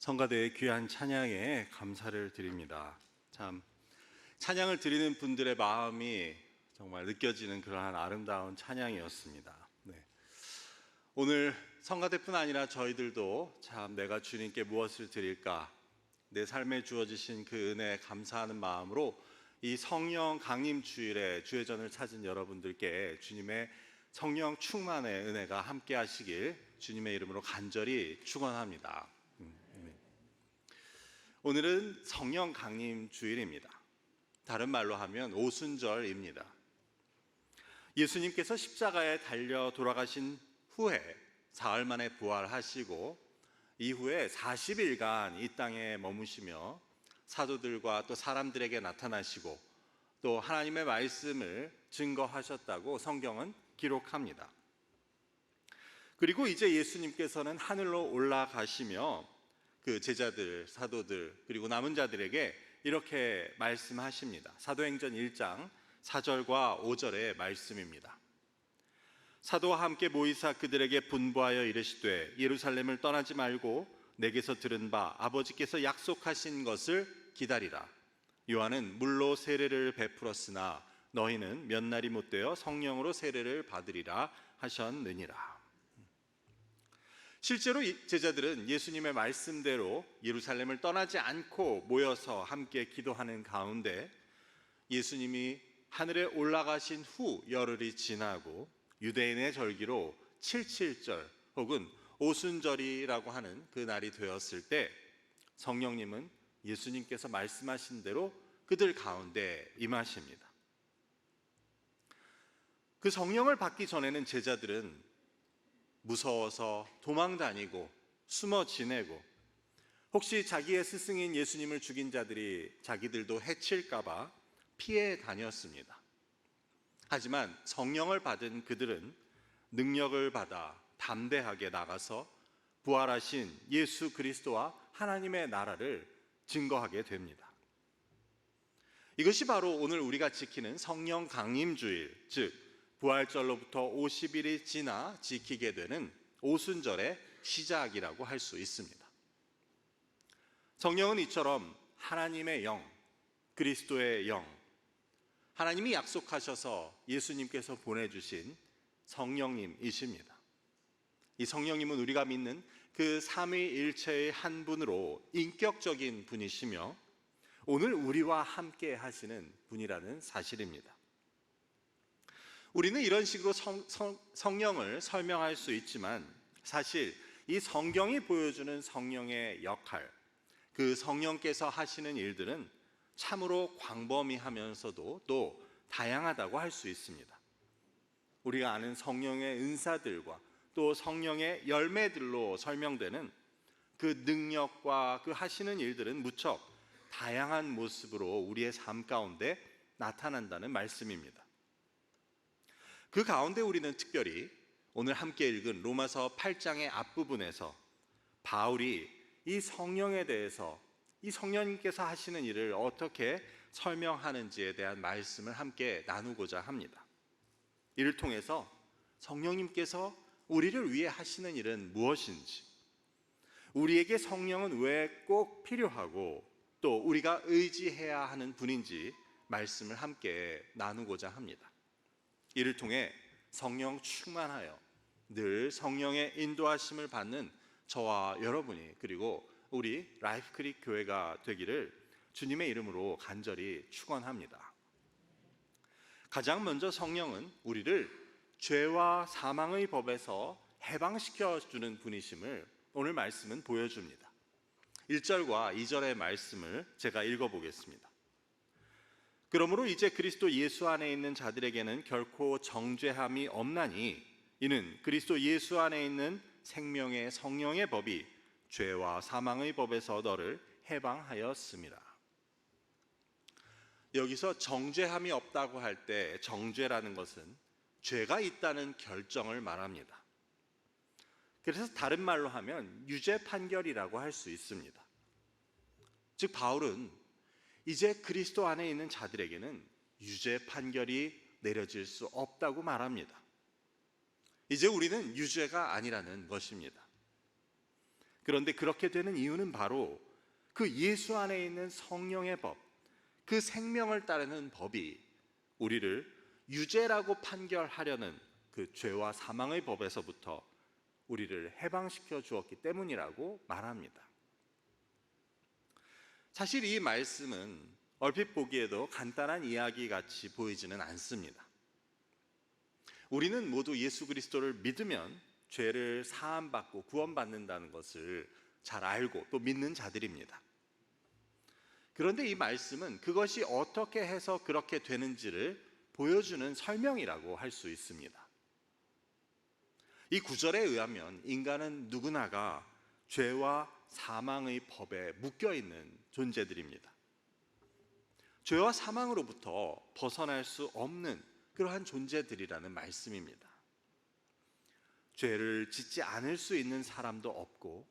성가대의 귀한 찬양에 감사를 드립니다. 참 찬양을 드리는 분들의 마음이 정말 느껴지는 그러한 아름다운 찬양이었습니다. 오늘 성가대뿐 아니라 저희들도 참 내가 주님께 무엇을 드릴까, 내 삶에 주어지신 그 은혜에 감사하는 마음으로 이 성령 강림 주일에 주회전을 찾은 여러분들께 주님의 성령 충만의 은혜가 함께 하시길 주님의 이름으로 간절히 축원합니다. 오늘은 성령 강림 주일입니다. 다른 말로 하면 오순절입니다. 예수님께서 십자가에 달려 돌아가신 후에 사흘 만에 부활하시고 이후에 40일간 이 땅에 머무시며 사도들과 또 사람들에게 나타나시고 또 하나님의 말씀을 증거하셨다고 성경은 기록합니다. 그리고 이제 예수님께서는 하늘로 올라가시며 그 제자들, 사도들 그리고 남은 자들에게 이렇게 말씀하십니다. 사도행전 1장 4절과 5절의 말씀입니다. 사도와 함께 모이사 그들에게 분부하여 이르시되 예루살렘을 떠나지 말고 내게서 들은 바 아버지께서 약속하신 것을 기다리라. 요한은 물로 세례를 베풀었으나 너희는 몇 날이 못되어 성령으로 세례를 받으리라 하셨느니라. 실제로 제자들은 예수님의 말씀대로 예루살렘을 떠나지 않고 모여서 함께 기도하는 가운데 예수님이 하늘에 올라가신 후 열흘이 지나고 유대인의 절기로 77절 혹은 오순절이라고 하는 그 날이 되었을 때 성령님은 예수님께서 말씀하신 대로 그들 가운데 임하십니다. 그 성령을 받기 전에는 제자들은 무서워서 도망 다니고 숨어 지내고 혹시 자기의 스승인 예수님을 죽인 자들이 자기들도 해칠까 봐 피해 다녔습니다. 하지만 성령을 받은 그들은 능력을 받아 담대하게 나가서 부활하신 예수 그리스도와 하나님의 나라를 증거하게 됩니다. 이것이 바로 오늘 우리가 지키는 성령 강림주일, 즉 부활절로부터 50일이 지나 지키게 되는 오순절의 시작이라고 할 수 있습니다. 성령은 이처럼 하나님의 영, 그리스도의 영, 하나님이 약속하셔서 예수님께서 보내주신 성령님이십니다. 이 성령님은 우리가 믿는 그 삼위일체의 한 분으로 인격적인 분이시며 오늘 우리와 함께 하시는 분이라는 사실입니다. 우리는 이런 식으로 성령을 설명할 수 있지만 사실 이 성경이 보여주는 성령의 역할, 그 성령께서 하시는 일들은 참으로 광범위하면서도 또 다양하다고 할 수 있습니다. 우리가 아는 성령의 은사들과 또 성령의 열매들로 설명되는 그 능력과 그 하시는 일들은 무척 다양한 모습으로 우리의 삶 가운데 나타난다는 말씀입니다. 그 가운데 우리는 특별히 오늘 함께 읽은 로마서 8장의 앞부분에서 바울이 이 성령에 대해서 이 성령님께서 하시는 일을 어떻게 설명하는지에 대한 말씀을 함께 나누고자 합니다. 이를 통해서 성령님께서 우리를 위해 하시는 일은 무엇인지, 우리에게 성령은 왜 꼭 필요하고 또 우리가 의지해야 하는 분인지 말씀을 함께 나누고자 합니다. 이를 통해 성령 충만하여 늘 성령의 인도하심을 받는 저와 여러분이 그리고 우리 라이프크릭 교회가 되기를 주님의 이름으로 간절히 축원합니다. 가장 먼저 성령은 우리를 죄와 사망의 법에서 해방시켜 주는 분이심을 오늘 말씀은 보여줍니다. 1절과 2절의 말씀을 제가 읽어보겠습니다. 그러므로 이제 그리스도 예수 안에 있는 자들에게는 결코 정죄함이 없나니 이는 그리스도 예수 안에 있는 생명의 성령의 법이 죄와 사망의 법에서 너를 해방하였습니다. 여기서 정죄함이 없다고 할 때 정죄라는 것은 죄가 있다는 결정을 말합니다. 그래서 다른 말로 하면 유죄 판결이라고 할 수 있습니다. 즉 바울은 이제 그리스도 안에 있는 자들에게는 유죄 판결이 내려질 수 없다고 말합니다. 이제 우리는 유죄가 아니라는 것입니다. 그런데 그렇게 되는 이유는 바로 그 예수 안에 있는 성령의 법, 그 생명을 따르는 법이 우리를 유죄라고 판결하려는 그 죄와 사망의 법에서부터 우리를 해방시켜 주었기 때문이라고 말합니다. 사실 이 말씀은 얼핏 보기에도 간단한 이야기 같이 보이지는 않습니다. 우리는 모두 예수 그리스도를 믿으면 죄를 사함받고 구원받는다는 것을 잘 알고 또 믿는 자들입니다. 그런데 이 말씀은 그것이 어떻게 해서 그렇게 되는지를 보여주는 설명이라고 할 수 있습니다. 이 구절에 의하면 인간은 누구나가 죄와 사망의 법에 묶여 있는 존재들입니다. 죄와 사망으로부터 벗어날 수 없는 그러한 존재들이라는 말씀입니다. 죄를 짓지 않을 수 있는 사람도 없고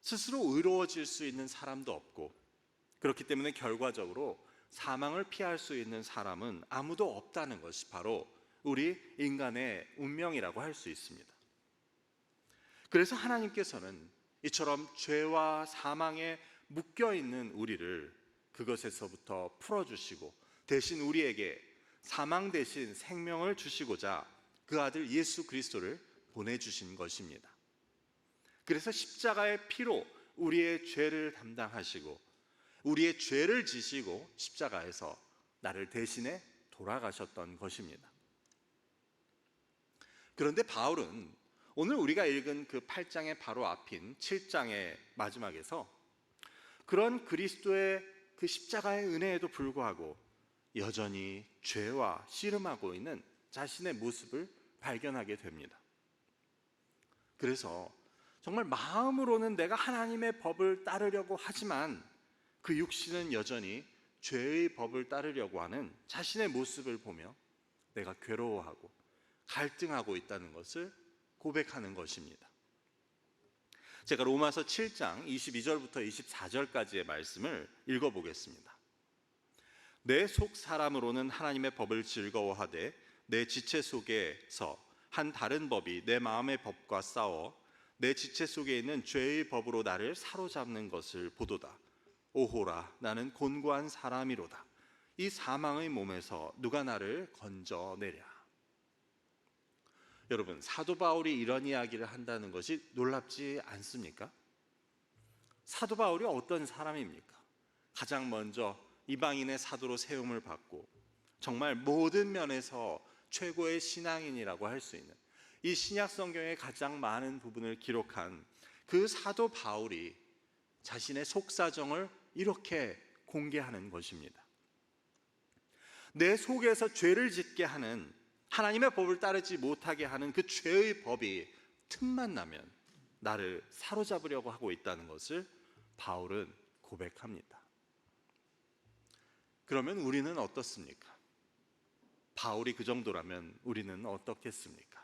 스스로 의로워질 수 있는 사람도 없고, 그렇기 때문에 결과적으로 사망을 피할 수 있는 사람은 아무도 없다는 것이 바로 우리 인간의 운명이라고 할 수 있습니다. 그래서 하나님께서는 이처럼 죄와 사망에 묶여 있는 우리를 그것에서부터 풀어주시고 대신 우리에게 사망 대신 생명을 주시고자 그 아들 예수 그리스도를 보내주신 것입니다. 그래서 십자가의 피로 우리의 죄를 담당하시고 우리의 죄를 지시고 십자가에서 나를 대신해 돌아가셨던 것입니다. 그런데 바울은 오늘 우리가 읽은 그 8장의 바로 앞인 7장의 마지막에서 그런 그리스도의 그 십자가의 은혜에도 불구하고 여전히 죄와 씨름하고 있는 자신의 모습을 발견하게 됩니다. 그래서 정말 마음으로는 내가 하나님의 법을 따르려고 하지만 그 육신은 여전히 죄의 법을 따르려고 하는 자신의 모습을 보며 내가 괴로워하고 갈등하고 있다는 것을 고백하는 것입니다. 제가 로마서 7장 22절부터 24절까지의 말씀을 읽어보겠습니다. 내 속 사람으로는 하나님의 법을 즐거워하되 내 지체 속에서 한 다른 법이 내 마음의 법과 싸워 내 지체 속에 있는 죄의 법으로 나를 사로잡는 것을 보도다. 오호라, 나는 곤고한 사람이로다. 이 사망의 몸에서 누가 나를 건져내랴. 여러분, 사도 바울이 이런 이야기를 한다는 것이 놀랍지 않습니까? 사도 바울이 어떤 사람입니까? 가장 먼저 이방인의 사도로 세움을 받고 정말 모든 면에서 최고의 신앙인이라고 할 수 있는 이 신약 성경의 가장 많은 부분을 기록한 그 사도 바울이 자신의 속사정을 이렇게 공개하는 것입니다. 내 속에서 죄를 짓게 하는, 하나님의 법을 따르지 못하게 하는 그 죄의 법이 틈만 나면 나를 사로잡으려고 하고 있다는 것을 바울은 고백합니다. 그러면 우리는 어떻습니까? 바울이 그 정도라면 우리는 어떻겠습니까?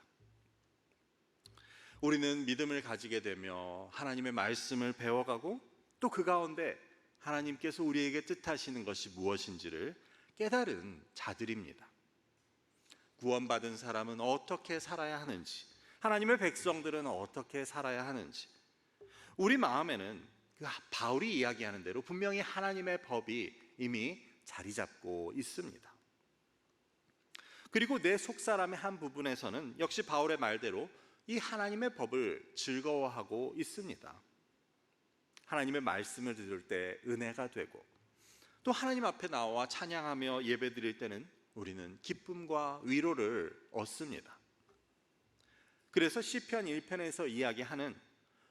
우리는 믿음을 가지게 되며 하나님의 말씀을 배워가고 또 그 가운데 하나님께서 우리에게 뜻하시는 것이 무엇인지를 깨달은 자들입니다. 구원받은 사람은 어떻게 살아야 하는지, 하나님의 백성들은 어떻게 살아야 하는지, 우리 마음에는 그 바울이 이야기하는 대로 분명히 하나님의 법이 이미 자리 잡고 있습니다. 그리고 내 속사람의 한 부분에서는 역시 바울의 말대로 이 하나님의 법을 즐거워하고 있습니다. 하나님의 말씀을 들을 때 은혜가 되고 또 하나님 앞에 나와 찬양하며 예배드릴 때는 우리는 기쁨과 위로를 얻습니다. 그래서 시편 1편에서 이야기하는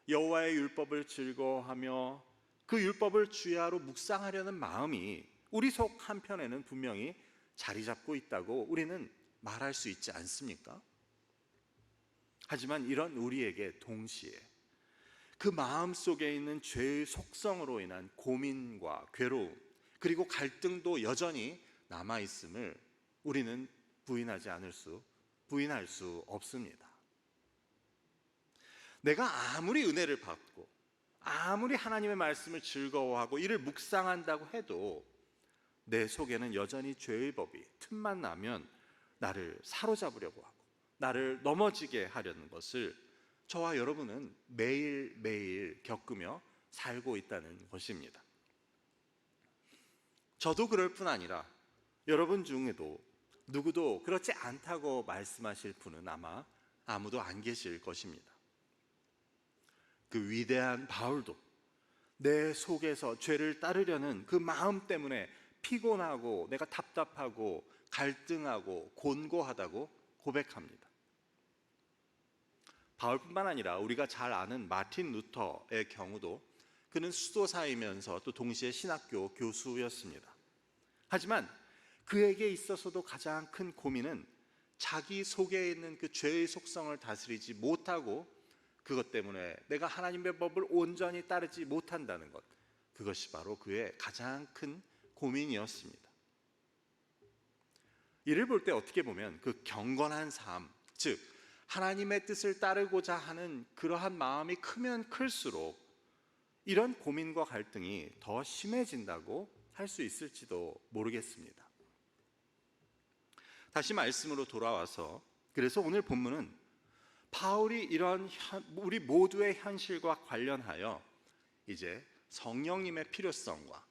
여호와의 율법을 즐거워하며 그 율법을 주야로 묵상하려는 마음이 우리 속 한편에는 분명히 자리 잡고 있다고 우리는 말할 수 있지 않습니까? 하지만 이런 우리에게 동시에 그 마음 속에 있는 죄의 속성으로 인한 고민과 괴로움 그리고 갈등도 여전히 남아있음을 우리는 부인할 수 없습니다. 내가 아무리 은혜를 받고 아무리 하나님의 말씀을 즐거워하고 이를 묵상한다고 해도 내 속에는 여전히 죄의 법이 틈만 나면 나를 사로잡으려고 하고 나를 넘어지게 하려는 것을 저와 여러분은 매일매일 겪으며 살고 있다는 것입니다. 저도 그럴 뿐 아니라 여러분 중에도 누구도 그렇지 않다고 말씀하실 분은 아마 아무도 안 계실 것입니다. 그 위대한 바울도 내 속에서 죄를 따르려는 그 마음 때문에 피곤하고 내가 답답하고 갈등하고 곤고하다고 고백합니다. 바울뿐만 아니라 우리가 잘 아는 마틴 루터의 경우도 그는 수도사이면서 또 동시에 신학교 교수였습니다. 하지만 그에게 있어서도 가장 큰 고민은 자기 속에 있는 그 죄의 속성을 다스리지 못하고 그것 때문에 내가 하나님의 법을 온전히 따르지 못한다는 것, 그것이 바로 그의 가장 큰 고민이었습니다. 이를 볼 때 어떻게 보면 그 경건한 삶, 즉 하나님의 뜻을 따르고자 하는 그러한 마음이 크면 클수록 이런 고민과 갈등이 더 심해진다고 할 수 있을지도 모르겠습니다. 다시 말씀으로 돌아와서, 그래서 오늘 본문은 바울이 이런 우리 모두의 현실과 관련하여 이제 성령님의 필요성과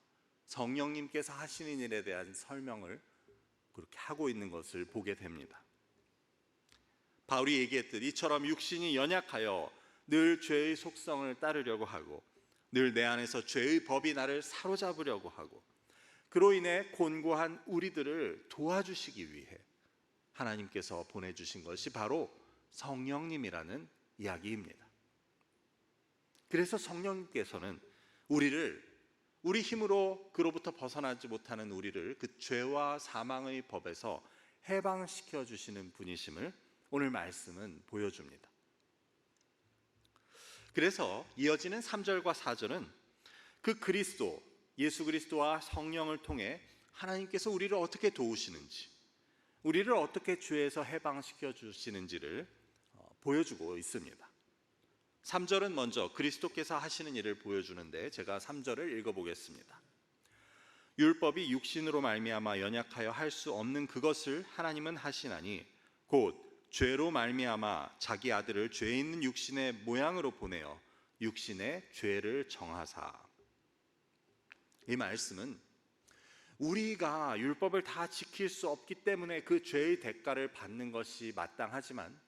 성령님께서 하시는 일에 대한 설명을 그렇게 하고 있는 것을 보게 됩니다. 바울이 얘기했듯 이처럼 육신이 연약하여 늘 죄의 속성을 따르려고 하고 늘 내 안에서 죄의 법이 나를 사로잡으려고 하고 그로 인해 곤고한 우리들을 도와주시기 위해 하나님께서 보내주신 것이 바로 성령님이라는 이야기입니다. 그래서 성령님께서는 우리 힘으로 그로부터 벗어나지 못하는 우리를 그 죄와 사망의 법에서 해방시켜 주시는 분이심을 오늘 말씀은 보여줍니다. 그래서 이어지는 3절과 4절은 그 그리스도, 예수 그리스도와 성령을 통해 하나님께서 우리를 어떻게 도우시는지, 우리를 어떻게 죄에서 해방시켜 주시는지를 보여주고 있습니다. 3절은 먼저 그리스도께서 하시는 일을 보여주는데 제가 3절을 읽어보겠습니다. 율법이 육신으로 말미암아 연약하여 할 수 없는 그것을 하나님은 하시나니 곧 죄로 말미암아 자기 아들을 죄 있는 육신의 모양으로 보내어 육신의 죄를 정하사. 이 말씀은 우리가 율법을 다 지킬 수 없기 때문에 그 죄의 대가를 받는 것이 마땅하지만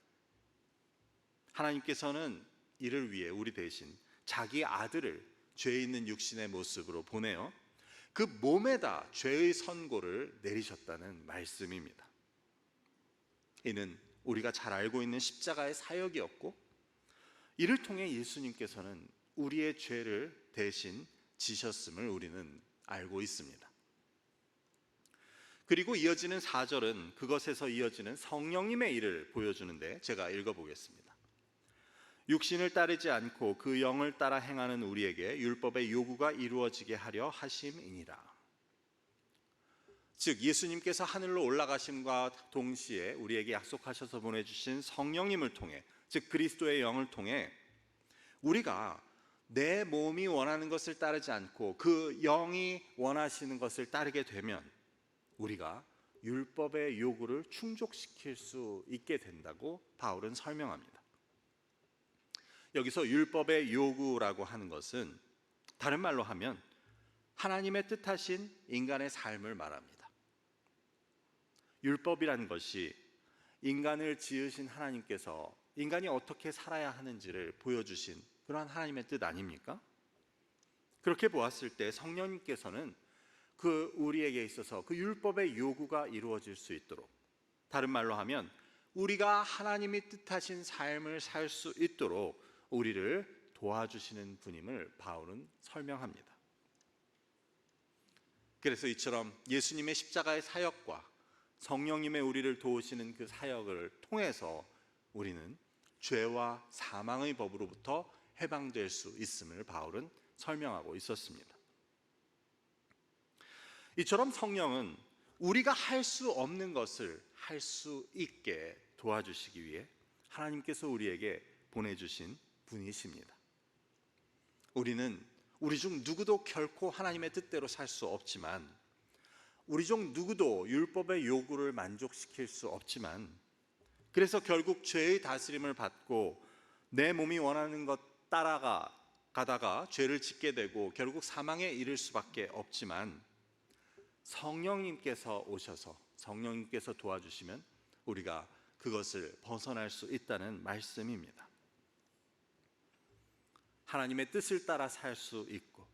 하나님께서는 이를 위해 우리 대신 자기 아들을 죄 있는 육신의 모습으로 보내어 그 몸에다 죄의 선고를 내리셨다는 말씀입니다. 이는 우리가 잘 알고 있는 십자가의 사역이었고 이를 통해 예수님께서는 우리의 죄를 대신 지셨음을 우리는 알고 있습니다. 그리고 이어지는 4절은 그것에서 이어지는 성령님의 일을 보여주는데 제가 읽어보겠습니다. 육신을 따르지 않고 그 영을 따라 행하는 우리에게 율법의 요구가 이루어지게 하려 하심이니라. 즉 예수님께서 하늘로 올라가심과 동시에 우리에게 약속하셔서 보내주신 성령님을 통해, 즉 그리스도의 영을 통해 우리가 내 몸이 원하는 것을 따르지 않고 그 영이 원하시는 것을 따르게 되면 우리가 율법의 요구를 충족시킬 수 있게 된다고 바울은 설명합니다. 여기서 율법의 요구라고 하는 것은 다른 말로 하면 하나님의 뜻하신 인간의 삶을 말합니다. 율법이라는 것이 인간을 지으신 하나님께서 인간이 어떻게 살아야 하는지를 보여주신 그러한 하나님의 뜻 아닙니까? 그렇게 보았을 때 성령님께서는 그 우리에게 있어서 그 율법의 요구가 이루어질 수 있도록, 다른 말로 하면 우리가 하나님이 뜻하신 삶을 살 수 있도록 우리를 도와주시는 분임을 바울은 설명합니다. 그래서 이처럼 예수님의 십자가의 사역과 성령님의 우리를 도우시는 그 사역을 통해서 우리는 죄와 사망의 법으로부터 해방될 수 있음을 바울은 설명하고 있었습니다. 이처럼 성령은 우리가 할 수 없는 것을 할 수 있게 도와주시기 위해 하나님께서 우리에게 보내주신 분이십니다. 우리 중 누구도 결코 하나님의 뜻대로 살 수 없지만, 우리 중 누구도 율법의 요구를 만족시킬 수 없지만, 그래서 결국 죄의 다스림을 받고 내 몸이 원하는 것 따라가다가 죄를 짓게 되고 결국 사망에 이를 수밖에 없지만, 성령님께서 오셔서 성령님께서 도와주시면 우리가 그것을 벗어날 수 있다는 말씀입니다. 하나님의 뜻을 따라 살 수 있고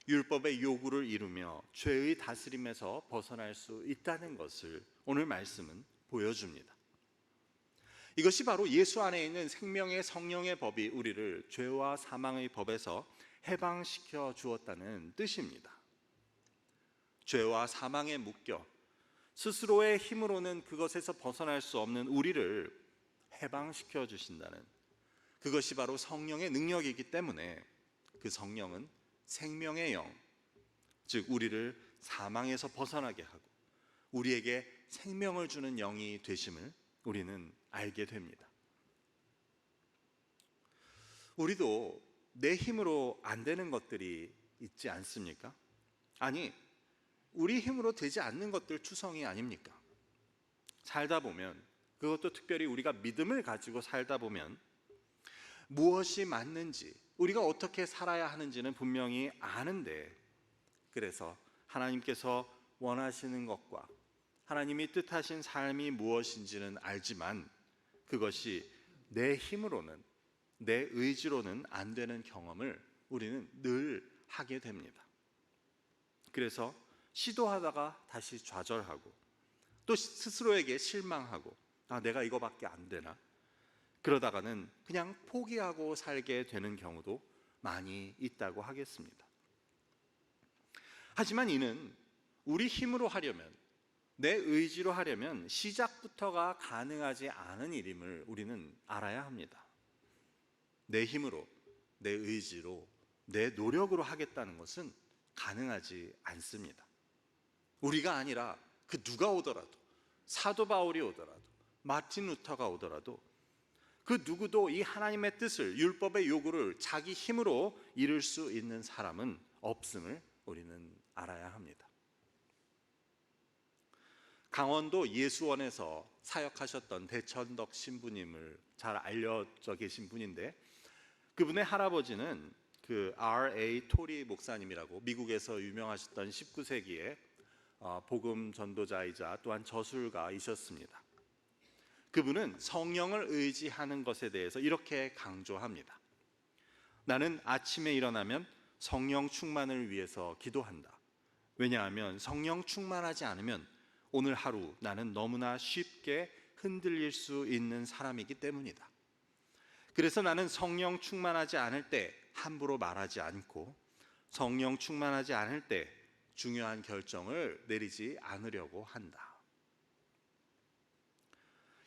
율법의 요구를 이루며 죄의 다스림에서 벗어날 수 있다는 것을 오늘 말씀은 보여줍니다. 이것이 바로 예수 안에 있는 생명의 성령의 법이 우리를 죄와 사망의 법에서 해방시켜 주었다는 뜻입니다. 죄와 사망에 묶여 스스로의 힘으로는 그것에서 벗어날 수 없는 우리를 해방시켜 주신다는, 그것이 바로 성령의 능력이기 때문에 그 성령은 생명의 영, 즉 우리를 사망에서 벗어나게 하고 우리에게 생명을 주는 영이 되심을 우리는 알게 됩니다. 우리도 내 힘으로 안 되는 것들이 있지 않습니까? 아니, 우리 힘으로 되지 않는 것들 투성이 아닙니까? 살다 보면, 그것도 특별히 우리가 믿음을 가지고 살다 보면 무엇이 맞는지, 우리가 어떻게 살아야 하는지는 분명히 아는데, 그래서 하나님께서 원하시는 것과 하나님이 뜻하신 삶이 무엇인지는 알지만 그것이 내 힘으로는, 내 의지로는 안 되는 경험을 우리는 늘 하게 됩니다. 그래서 시도하다가 다시 좌절하고 또 스스로에게 실망하고, 내가 이거밖에 안 되나? 그러다가는 그냥 포기하고 살게 되는 경우도 많이 있다고 하겠습니다. 하지만 이는 우리 힘으로 하려면, 내 의지로 하려면 시작부터가 가능하지 않은 일임을 우리는 알아야 합니다. 내 힘으로, 내 의지로, 내 노력으로 하겠다는 것은 가능하지 않습니다. 우리가 아니라 그 누가 오더라도, 사도 바울이 오더라도, 마틴 루터가 오더라도 그 누구도 이 하나님의 뜻을, 율법의 요구를 자기 힘으로 이룰 수 있는 사람은 없음을 우리는 알아야 합니다. 강원도 예수원에서 사역하셨던 대천덕 신부님을 잘 알려져 계신 분인데, 그분의 할아버지는 그 R.A. 토리 목사님이라고 미국에서 유명하셨던 19세기에 복음 전도자이자 또한 저술가이셨습니다. 그분은 성령을 의지하는 것에 대해서 이렇게 강조합니다. 나는 아침에 일어나면 성령 충만을 위해서 기도한다. 왜냐하면 성령 충만하지 않으면 오늘 하루 나는 너무나 쉽게 흔들릴 수 있는 사람이기 때문이다. 그래서 나는 성령 충만하지 않을 때 함부로 말하지 않고, 성령 충만하지 않을 때 중요한 결정을 내리지 않으려고 한다.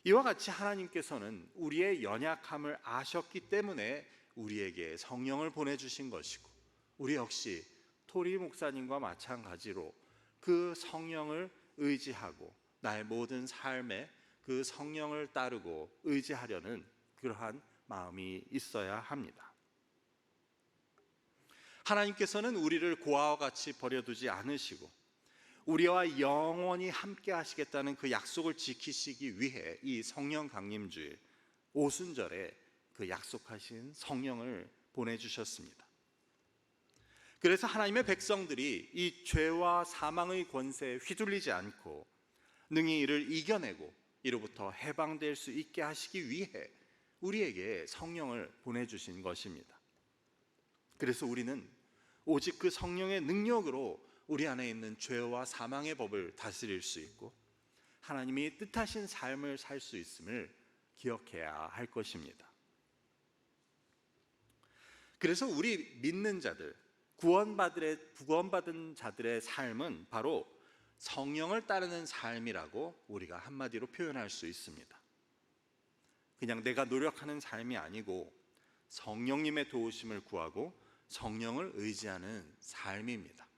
이와 같이 하나님께서는 우리의 연약함을 아셨기 때문에 우리에게 성령을 보내주신 것이고, 우리 역시 토리 목사님과 마찬가지로 그 성령을 의지하고 나의 모든 삶에 그 성령을 따르고 의지하려는 그러한 마음이 있어야 합니다. 하나님께서는 우리를 고아와 같이 버려두지 않으시고 우리와 영원히 함께 하시겠다는 그 약속을 지키시기 위해 이 성령 강림주일 오순절에 그 약속하신 성령을 보내주셨습니다. 그래서 하나님의 백성들이 이 죄와 사망의 권세에 휘둘리지 않고 능히 이를 이겨내고 이로부터 해방될 수 있게 하시기 위해 우리에게 성령을 보내주신 것입니다. 그래서 우리는 오직 그 성령의 능력으로 우리 안에 있는 죄와 사망의 법을 다스릴 수 있고 하나님이 뜻하신 삶을 살 수 있음을 기억해야 할 것입니다. 그래서 우리 믿는 자들, 구원받은 자들의 삶은 바로 성령을 따르는 삶이라고 우리가 한마디로 표현할 수 있습니다. 그냥 내가 노력하는 삶이 아니고 성령님의 도우심을 구하고 성령을 의지하는 삶입니다.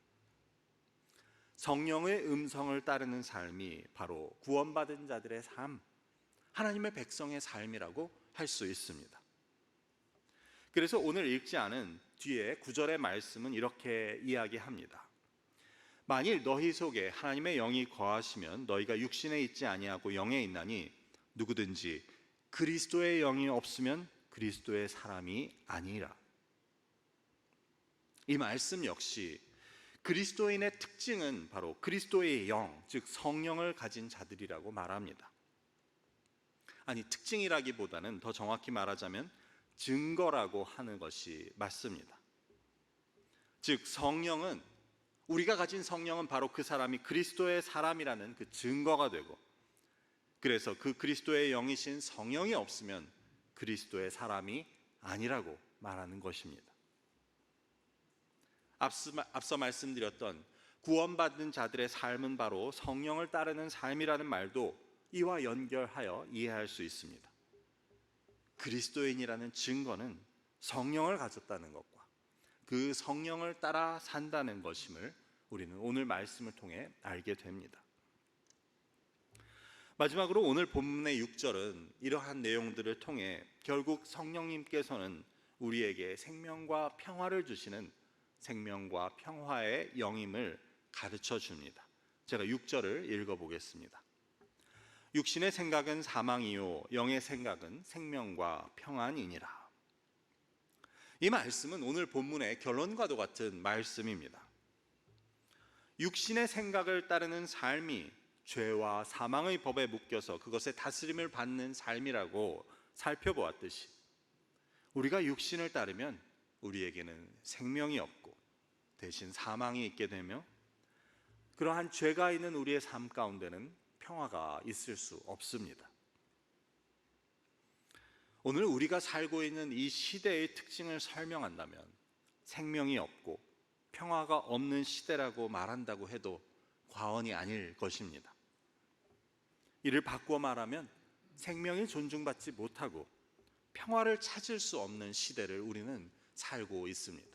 성령의 음성을 따르는 삶이 바로 구원받은 자들의 삶, 하나님의 백성의 삶이라고 할 수 있습니다. 그래서 오늘 읽지 않은 뒤에 9절의 말씀은 이렇게 이야기합니다. 만일 너희 속에 하나님의 영이 거하시면 너희가 육신에 있지 아니하고 영에 있나니 누구든지 그리스도의 영이 없으면 그리스도의 사람이 아니라. 이 말씀 역시 그리스도인의 특징은 바로 그리스도의 영, 즉 성령을 가진 자들이라고 말합니다. 아니, 특징이라기보다는 더 정확히 말하자면 증거라고 하는 것이 맞습니다. 즉 성령은, 우리가 가진 성령은 바로 그 사람이 그리스도의 사람이라는 그 증거가 되고, 그래서 그 그리스도의 영이신 성령이 없으면 그리스도의 사람이 아니라고 말하는 것입니다. 앞서 말씀드렸던 구원받은 자들의 삶은 바로 성령을 따르는 삶이라는 말도 이와 연결하여 이해할 수 있습니다. 그리스도인이라는 증거는 성령을 가졌다는 것과 그 성령을 따라 산다는 것임을 우리는 오늘 말씀을 통해 알게 됩니다. 마지막으로 오늘 본문의 6절은 이러한 내용들을 통해 결국 성령님께서는 우리에게 생명과 평화를 주시는 생명과 평화의 영임을 가르쳐 줍니다. 제가 6절을 읽어보겠습니다. 육신의 생각은 사망이요 영의 생각은 생명과 평안이니라. 이 말씀은 오늘 본문의 결론과도 같은 말씀입니다. 육신의 생각을 따르는 삶이 죄와 사망의 법에 묶여서 그것의 다스림을 받는 삶이라고 살펴보았듯이, 우리가 육신을 따르면 우리에게는 생명이 없고 대신 사망이 있게 되며, 그러한 죄가 있는 우리의 삶 가운데는 평화가 있을 수 없습니다. 오늘 우리가 살고 있는 이 시대의 특징을 설명한다면 생명이 없고 평화가 없는 시대라고 말한다고 해도 과언이 아닐 것입니다. 이를 바꾸어 말하면 생명이 존중받지 못하고 평화를 찾을 수 없는 시대를 우리는 살고 있습니다.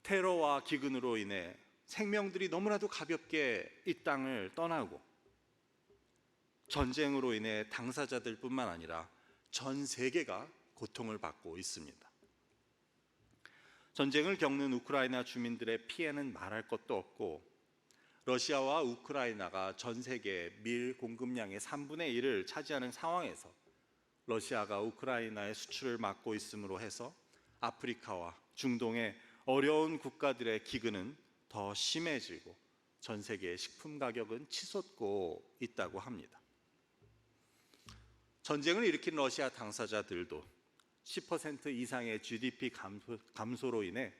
테러와 기근으로 인해 생명들이 너무나도 가볍게 이 땅을 떠나고, 전쟁으로 인해 당사자들뿐만 아니라 전 세계가 고통을 받고 있습니다. 전쟁을 겪는 우크라이나 주민들의 피해는 말할 것도 없고, 러시아와 우크라이나가 전 세계 밀 공급량의 3분의 1을 차지하는 상황에서 러시아가 우크라이나의 수출을 막고 있음으로 해서 아프리카와 중동의 어려운 국가들의 기근은 더 심해지고 전 세계의 식품 가격은 치솟고 있다고 합니다. 전쟁을 일으킨 러시아 당사자들도 10% 이상의 GDP 감소로 인해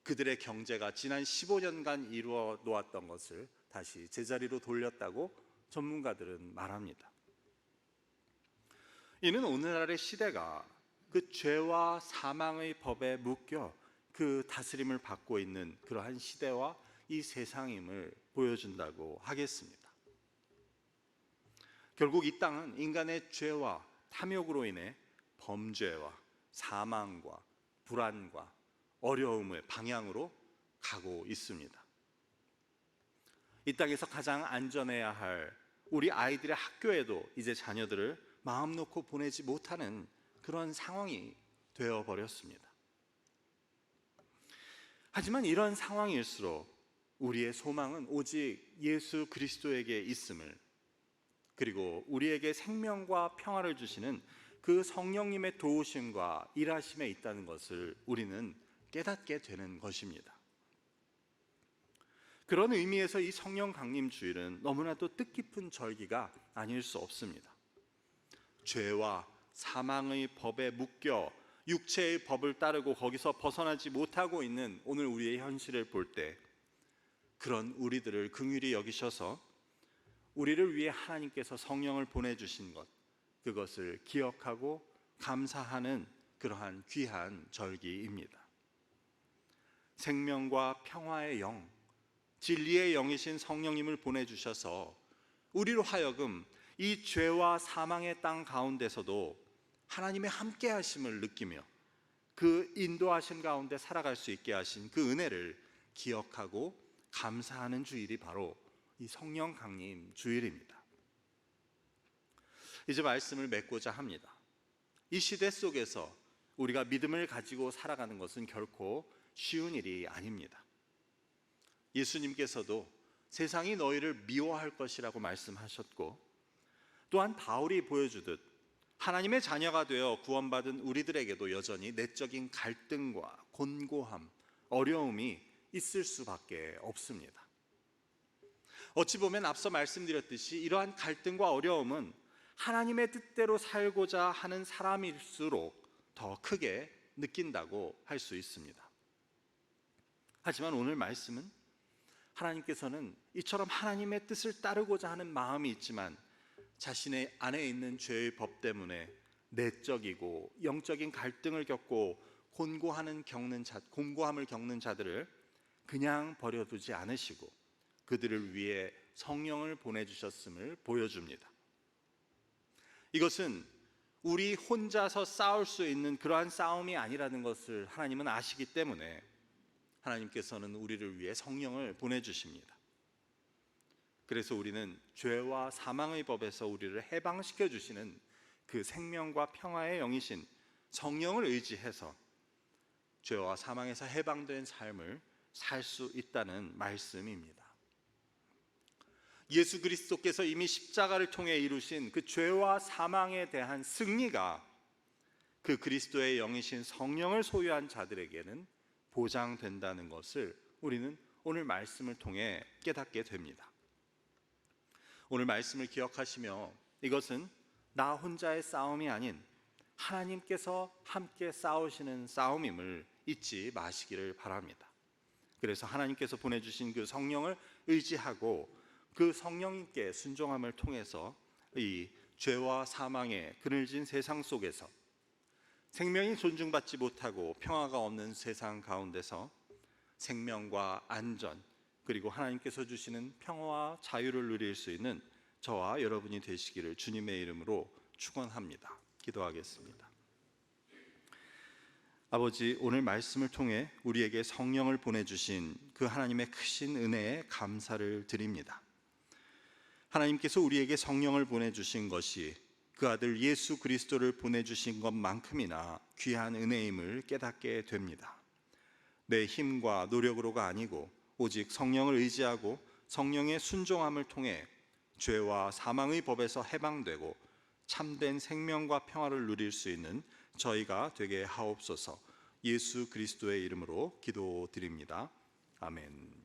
그들의 경제가 지난 15년간 이루어 놓았던 것을 다시 제자리로 돌렸다고 전문가들은 말합니다. 이는 오늘날의 시대가 그 죄와 사망의 법에 묶여 그 다스림을 받고 있는 그러한 시대와 이 세상임을 보여준다고 하겠습니다. 결국 이 땅은 인간의 죄와 탐욕으로 인해 범죄와 사망과 불안과 어려움의 방향으로 가고 있습니다. 이 땅에서 가장 안전해야 할 우리 아이들의 학교에도 이제 자녀들을 마음 놓고 보내지 못하는 그런 상황이 되어버렸습니다. 하지만 이런 상황일수록 우리의 소망은 오직 예수 그리스도에게 있음을, 그리고 우리에게 생명과 평화를 주시는 그 성령님의 도우심과 일하심에 있다는 것을 우리는 깨닫게 되는 것입니다. 그런 의미에서 이 성령 강림 주일은 너무나도 뜻깊은 절기가 아닐 수 없습니다. 죄와 사망의 법에 묶여 육체의 법을 따르고 거기서 벗어나지 못하고 있는 오늘 우리의 현실을 볼 때, 그런 우리들을 긍휼히 여기셔서 우리를 위해 하나님께서 성령을 보내주신 것, 그것을 기억하고 감사하는 그러한 귀한 절기입니다. 생명과 평화의 영, 진리의 영이신 성령님을 보내주셔서 우리로 하여금 이 죄와 사망의 땅 가운데서도 하나님의 함께 하심을 느끼며 그 인도하심 가운데 살아갈 수 있게 하신 그 은혜를 기억하고 감사하는 주일이 바로 이 성령 강림 주일입니다. 이제 말씀을 맺고자 합니다. 이 시대 속에서 우리가 믿음을 가지고 살아가는 것은 결코 쉬운 일이 아닙니다. 예수님께서도 세상이 너희를 미워할 것이라고 말씀하셨고, 또한 바울이 보여주듯 하나님의 자녀가 되어 구원받은 우리들에게도 여전히 내적인 갈등과 곤고함, 어려움이 있을 수밖에 없습니다. 어찌 보면 앞서 말씀드렸듯이 이러한 갈등과 어려움은 하나님의 뜻대로 살고자 하는 사람일수록 더 크게 느낀다고 할 수 있습니다. 하지만 오늘 말씀은 하나님께서는 이처럼 하나님의 뜻을 따르고자 하는 마음이 있지만 자신의 안에 있는 죄의 법 때문에 내적이고 영적인 갈등을 겪고 곤고함을 겪는 자들을 그냥 버려두지 않으시고 그들을 위해 성령을 보내주셨음을 보여줍니다. 이것은 우리 혼자서 싸울 수 있는 그러한 싸움이 아니라는 것을 하나님은 아시기 때문에 하나님께서는 우리를 위해 성령을 보내주십니다. 그래서 우리는 죄와 사망의 법에서 우리를 해방시켜 주시는 그 생명과 평화의 영이신 성령을 의지해서 죄와 사망에서 해방된 삶을 살 수 있다는 말씀입니다. 예수 그리스도께서 이미 십자가를 통해 이루신 그 죄와 사망에 대한 승리가 그 그리스도의 영이신 성령을 소유한 자들에게는 보장된다는 것을 우리는 오늘 말씀을 통해 깨닫게 됩니다. 오늘 말씀을 기억하시며 이것은 나 혼자의 싸움이 아닌 하나님께서 함께 싸우시는 싸움임을 잊지 마시기를 바랍니다. 그래서 하나님께서 보내주신 그 성령을 의지하고 그 성령님께 순종함을 통해서 이 죄와 사망의 그늘진 세상 속에서 생명이 존중받지 못하고 평화가 없는 세상 가운데서 생명과 안전 그리고 하나님께서 주시는 평화와 자유를 누릴 수 있는 저와 여러분이 되시기를 주님의 이름으로 축원합니다. 기도하겠습니다. 아버지, 오늘 말씀을 통해 우리에게 성령을 보내주신 그 하나님의 크신 은혜에 감사를 드립니다. 하나님께서 우리에게 성령을 보내주신 것이 그 아들 예수 그리스도를 보내주신 것만큼이나 귀한 은혜임을 깨닫게 됩니다. 내 힘과 노력으로가 아니고 오직 성령을 의지하고 성령의 순종함을 통해 죄와 사망의 법에서 해방되고 참된 생명과 평화를 누릴 수 있는 저희가 되게 하옵소서. 예수 그리스도의 이름으로 기도드립니다. 아멘.